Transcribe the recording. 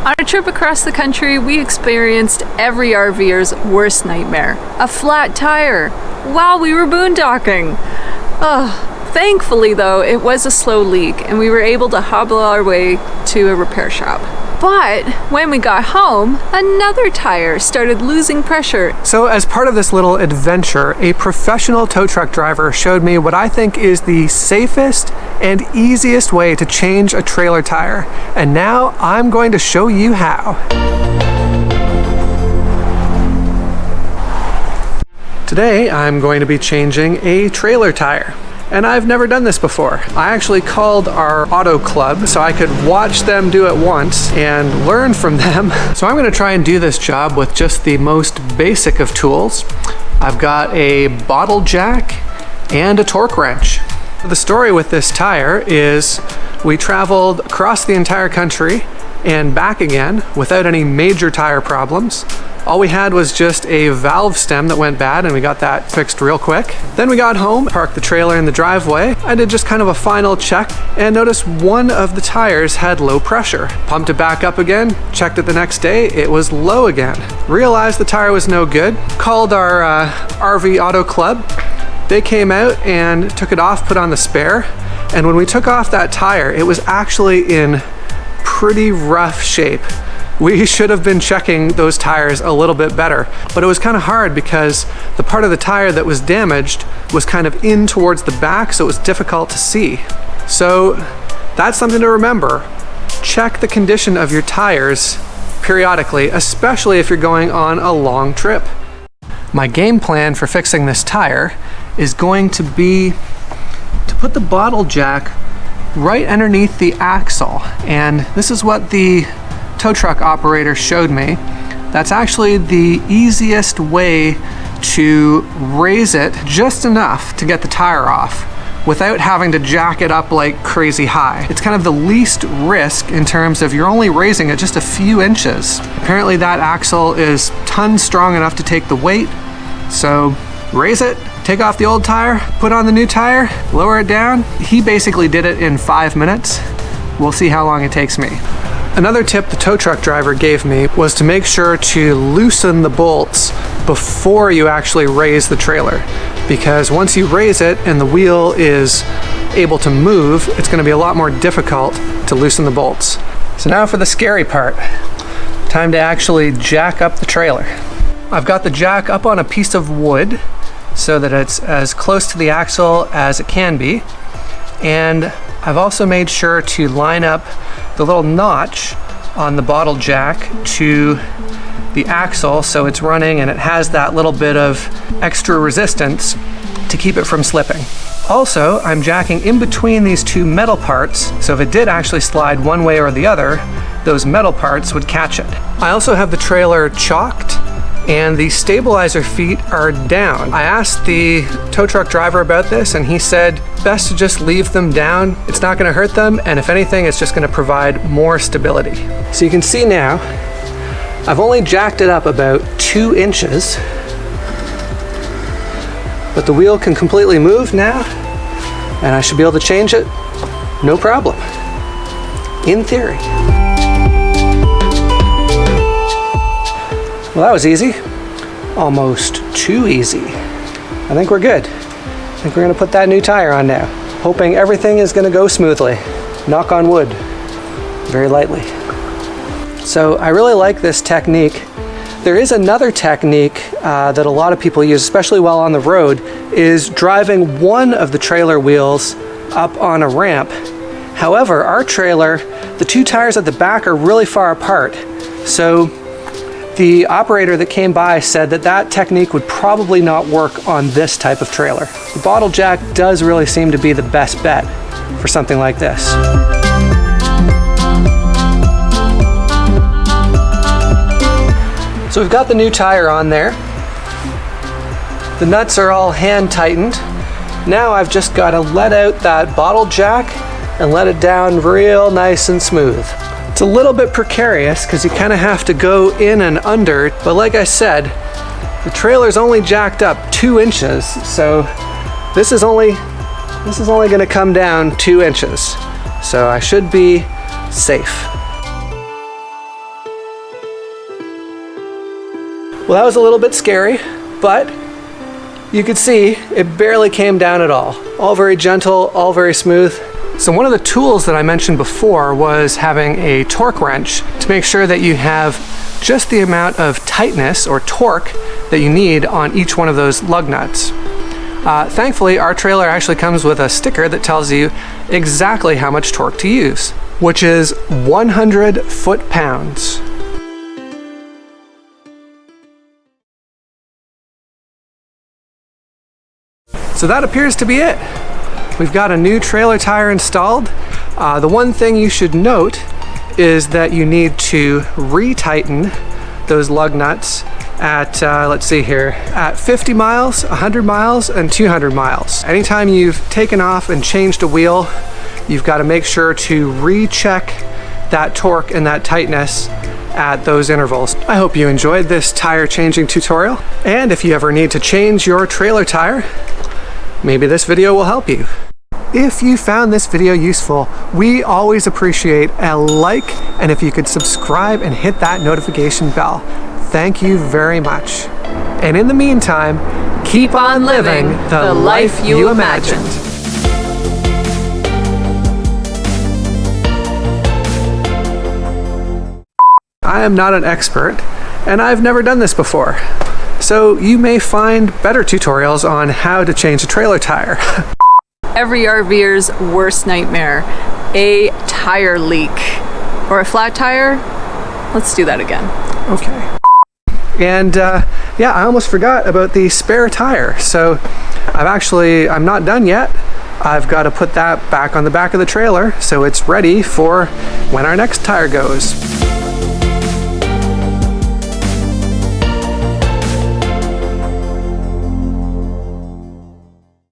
On a trip across the country, we experienced every RVer's worst nightmare, a flat tire, while we were boondocking. Thankfully though, it was a slow leak and we were able to hobble our way to a repair shop. But when we got home, another tire started losing pressure. So as part of this little adventure, a professional tow truck driver showed me what I think is the safest and easiest way to change a trailer tire. And now I'm going to show you how. Today I'm going to be changing a trailer tire. And I've never done this before. I actually called our auto club so I could watch them do it once and learn from them. So I'm gonna try and do this job with just the most basic of tools. I've got a bottle jack and a torque wrench. The story with this tire is we traveled across the entire country and back again without any major tire problems. All we had was just a valve stem that went bad and we got that fixed real quick. Then we got home, parked the trailer in the driveway. I did just kind of a final check and noticed one of the tires had low pressure. Pumped it back up again, checked it the next day, it was low again. Realized the tire was no good, called our RV Auto Club. They came out and took it off, put on the spare. And when we took off that tire, it was actually in pretty rough shape. We should have been checking those tires a little bit better, but it was kind of hard because the part of the tire that was damaged was kind of in towards the back, so it was difficult to see. So that's something to remember. Check the condition of your tires periodically, especially if you're going on a long trip. My game plan for fixing this tire is going to be to put the bottle jack right underneath the axle, and this is what the tow truck operator showed me. That's actually the easiest way to raise it just enough to get the tire off without having to jack it up like crazy high. It's kind of the least risk in terms of you're only raising it just a few inches. Apparently that axle is ton strong enough to take the weight, so raise it, take off the old tire, put on the new tire, lower it down. He basically did it in 5 minutes. We'll see how long it takes me. Another tip the tow truck driver gave me was to make sure to loosen the bolts before you actually raise the trailer, because once you raise it and the wheel is able to move, it's going to be a lot more difficult to loosen the bolts. So now for the scary part. Time to actually jack up the trailer. I've got the jack up on a piece of wood so that it's as close to the axle as it can be, and I've also made sure to line up the little notch on the bottle jack to the axle so it's running and it has that little bit of extra resistance to keep it from slipping. Also, I'm jacking in between these two metal parts, so if it did actually slide one way or the other, those metal parts would catch it. I also have the trailer chocked and the stabilizer feet are down. I asked the tow truck driver about this and he said best to just leave them down. It's not gonna hurt them, and if anything, it's just gonna provide more stability. So you can see now, I've only jacked it up about 2 inches, but the wheel can completely move now, and I should be able to change it, no problem, in theory. Well, that was easy. Almost too easy. I think we're good. I think we're gonna put that new tire on now, hoping everything is gonna go smoothly. Knock on wood, very lightly. So I really like this technique. There is another technique that a lot of people use, especially while on the road, is driving one of the trailer wheels up on a ramp. However, our trailer, the 2 tires at the back are really far apart. So the operator that came by said that that technique would probably not work on this type of trailer. The bottle jack does really seem to be the best bet for something like this. So we've got the new tire on there. The nuts are all hand tightened. Now I've just got to let out that bottle jack and let it down real nice and smooth. It's a little bit precarious because you kind of have to go in and under, but like I said, the trailer's only jacked up 2 inches, so this is only going to come down 2 inches, so I should be safe. Well, that was a little bit scary, but you could see it barely came down at all. All very gentle, all very smooth. So one of the tools that I mentioned before was having a torque wrench to make sure that you have just the amount of tightness or torque that you need on each one of those lug nuts. Thankfully, our trailer actually comes with a sticker that tells you exactly how much torque to use, which is 100 foot-pounds. So that appears to be it. We've got a new trailer tire installed. The one thing you should note is that you need to retighten those lug nuts at, let's see here, at 50 miles, 100 miles, and 200 miles. Anytime you've taken off and changed a wheel, you've got to make sure to recheck that torque and that tightness at those intervals. I hope you enjoyed this tire changing tutorial, and if you ever need to change your trailer tire, maybe this video will help you. If you found this video useful, we always appreciate a like, and if you could subscribe and hit that notification bell. Thank you very much. And in the meantime, keep on living the life you imagined. I am not an expert, and I've never done this before. So you may find better tutorials on how to change a trailer tire. Every RVer's worst nightmare, a tire leak. Or a flat tire? Let's do that again. Okay. And yeah, I almost forgot about the spare tire. So I'm not done yet. I've got to put that back on the back of the trailer so it's ready for when our next tire goes.